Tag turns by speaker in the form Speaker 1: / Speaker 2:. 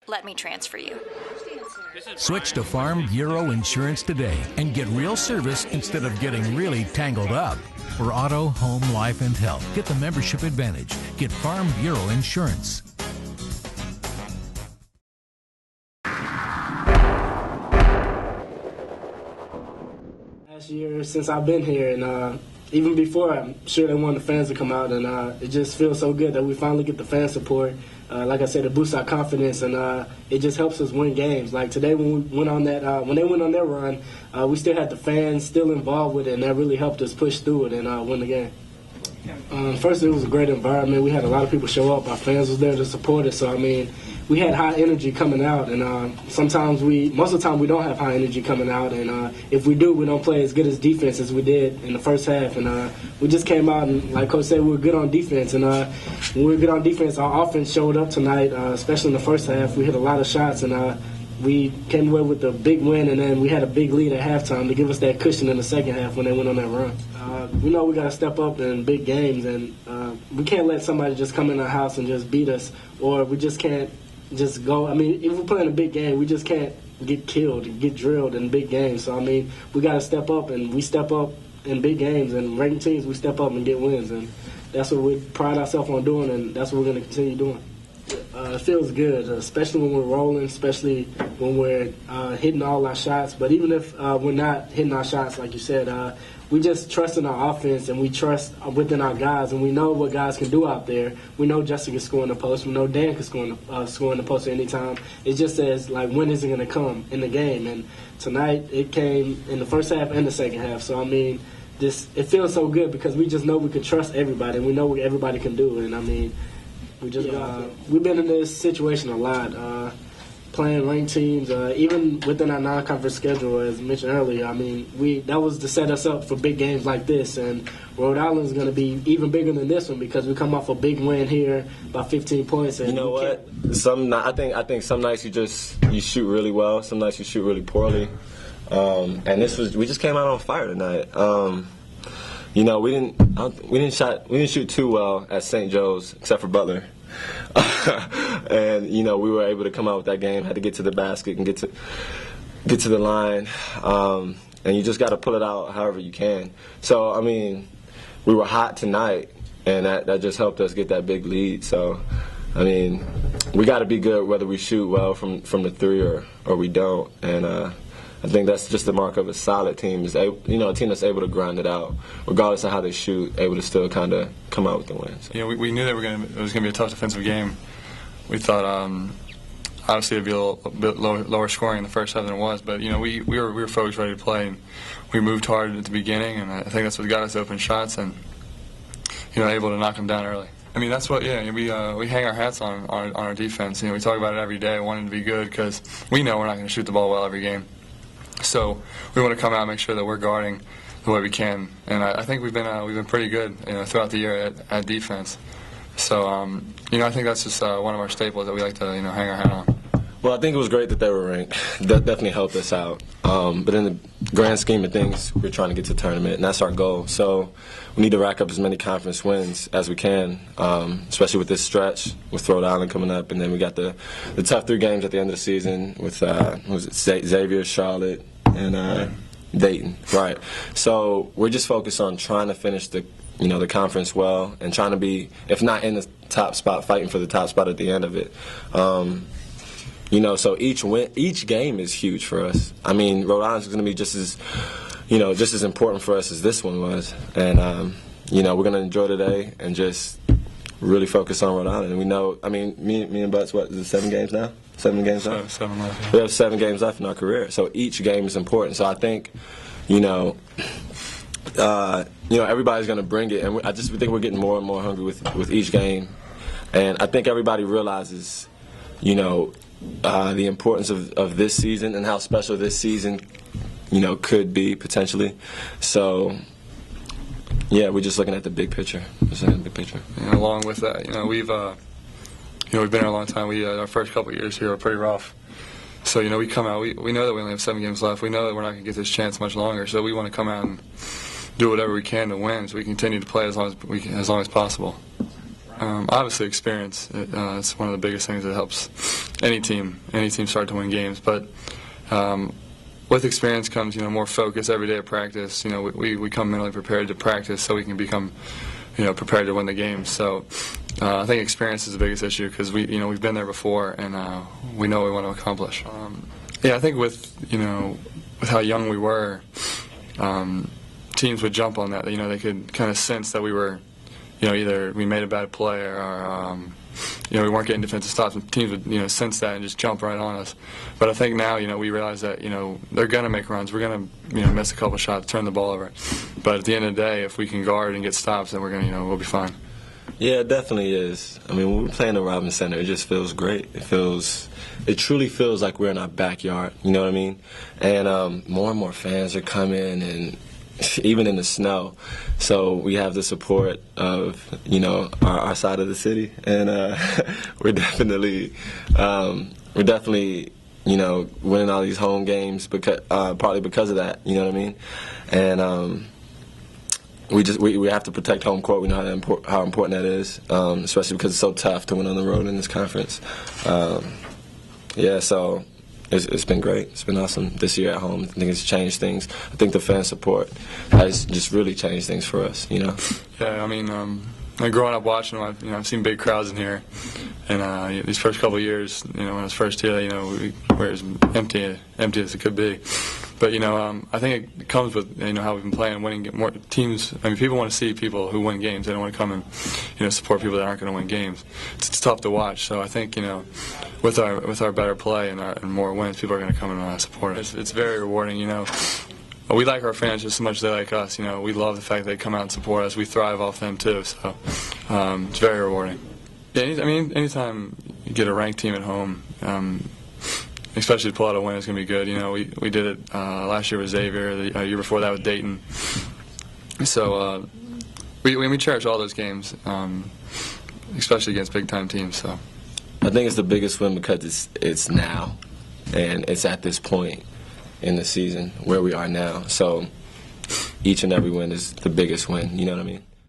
Speaker 1: Let me transfer you.
Speaker 2: Switch to Farm Bureau Insurance today and get real service instead of getting really tangled up. For auto, home, life, and health, get the membership advantage. Get Farm Bureau Insurance.
Speaker 3: Last year since I've been here, and even before, I'm sure they want the fans to come out, and it just feels so good that we finally get the fan support. Like I said, it boosts our confidence, and it just helps us win games. Like today, when we went on that, when they went on their run, we still had the fans still involved with it, and that really helped us push through it and win the game. First, it was a great environment. We had a lot of people show up. Our fans was there to support us. So I mean, we had high energy coming out, and most of the time, we don't have high energy coming out, and if we do, we don't play as good as defense as we did in the first half, and we just came out and, like Coach said, we were good on defense, and when we were good on defense, our offense showed up tonight, especially in the first half. We hit a lot of shots, and we came away with a big win, and then we had a big lead at halftime to give us that cushion in the second half when they went on that run. We know we got to step up in big games, and we can't let somebody just come in our house and just beat us, or we just can't just go. I mean, if we're playing a big game, we just can't get killed and get drilled in big games. So, I mean, we got to step up, and we step up in big games, and ranked teams, we step up and get wins, and that's what we pride ourselves on doing, and that's what we're going to continue doing. It feels good, especially when we're rolling, especially when we're hitting all our shots. But even if we're not hitting our shots, like you said, we just trust in our offense, and we trust within our guys, and we know what guys can do out there. We know Justin can score in the post. We know Dan can score in the post at any time. It just says, like, when is it going to come in the game? And tonight it came in the first half and the second half. So, I mean, it feels so good because we just know we can trust everybody, and we know what everybody can do. And, I mean, we've been in this situation a lot, playing ranked teams, even within our non-conference schedule, as mentioned earlier. I mean, that was to set us up for big games like this, and Rhode Island is going to be even bigger than this one because we come off a big win here by 15 points. And
Speaker 4: you know what? I think some nights you shoot really well, some nights you shoot really poorly, and we just came out on fire tonight. You know, we didn't shoot too well at St. Joe's except for Butler, and you know we were able to come out with that game. Had to get to the basket and get to the line, and you just got to pull it out however you can. So I mean, we were hot tonight, and that just helped us get that big lead. So I mean, we got to be good whether we shoot well from the three or we don't, and. I think that's just the mark of a solid team, a team that's able to grind it out, regardless of how they shoot, able to still kind of come out with the wins.
Speaker 5: Yeah, we knew that it was going to be a tough defensive game. We thought obviously it'd be a little bit lower scoring in the first half than it was, but you know we were focused, ready to play, and we moved hard at the beginning, and I think that's what got us open shots and able to knock them down early. I mean, that's what, we hang our hats on our defense. We talk about it every day, wanting to be good because we know we're not going to shoot the ball well every game. So we want to come out and make sure that we're guarding the way we can, and I think we've been pretty good throughout the year at defense. So I think that's just one of our staples that we like to hang our hat on.
Speaker 4: Well, I think it was great that they were ranked. That definitely helped us out. But in the grand scheme of things, we're trying to get to the tournament, and that's our goal. So we need to rack up as many conference wins as we can, especially with this stretch with Rhode Island coming up, and then we got the tough 3 games at the end of the season with Xavier, Charlotte, and Dayton. Right. So we're just focused on trying to finish the conference well and trying to be, if not in the top spot, fighting for the top spot at the end of it. So each game is huge for us. I mean, Rhode Island is going to be just as important for us as this one was. And, we're going to enjoy today and just really focus on Rhode Island. And we know, I mean, me and Butts, what, is it 7 games now? 7 games left?
Speaker 5: 7 left. Yeah.
Speaker 4: We have 7 games left in our career. So each game is important. So I think, everybody's going to bring it. And I just think we're getting more and more hungry with each game. And I think everybody realizes, the importance of this season and how special this season, could be potentially. So, yeah, we're just looking at the big picture.
Speaker 5: And along with that, we've been here a long time. Our first couple of years here were pretty rough. So, we come out. We know that we only have 7 games left. We know that we're not going to get this chance much longer. So we want to come out and do whatever we can to win, so we continue to play as long as possible. Obviously, experience. It's one of the biggest things that helps any team start to win games. But with experience comes, more focus every day of practice. We come mentally prepared to practice, so we can become, prepared to win the game. So I think experience is the biggest issue because we've been there before and we know what we want to accomplish. I think with how young we were, teams would jump on that. They could kind of sense that we were, either we made a bad play or we weren't getting defensive stops. And teams would sense that and just jump right on us. But I think now we realize that they're going to make runs. We're going to miss a couple shots, turn the ball over. But at the end of the day, if we can guard and get stops, then we're going to we'll be fine.
Speaker 4: Yeah, it definitely is. I mean, when we play in the Robins Center, it just feels great. It truly feels like we're in our backyard. You know what I mean? And more and more fans are coming, and even in the snow. So we have the support of our side of the city, and we're definitely winning all these home games because partly because of that. You know what I mean? And we have to protect home court. We know how important that is, especially because it's so tough to win on the road in this conference. So it's been great. It's been awesome this year at home. I think it's changed things. I think the fan support has just really changed things for us. Yeah,
Speaker 5: I mean, growing up watching them, I've seen big crowds in here, and these first couple of years, when I was first here, where it was empty as it could be. But I think it comes with how we've been playing, winning more teams. I mean, people want to see people who win games. They don't want to come and support people that aren't going to win games. It's tough to watch. So I think with our better play and more wins, people are going to come and support us. It's very rewarding. We like our fans just as much as they like us. We love the fact they come out and support us. We thrive off them too. So it's very rewarding. Yeah, anytime you get a ranked team at home. Especially to pull out a win is going to be good. We did it last year with Xavier, the year before that with Dayton. So we cherish all those games, especially against big-time teams. So
Speaker 4: I think it's the biggest win because it's now, and it's at this point in the season where we are now. So each and every win is the biggest win. You know what I mean?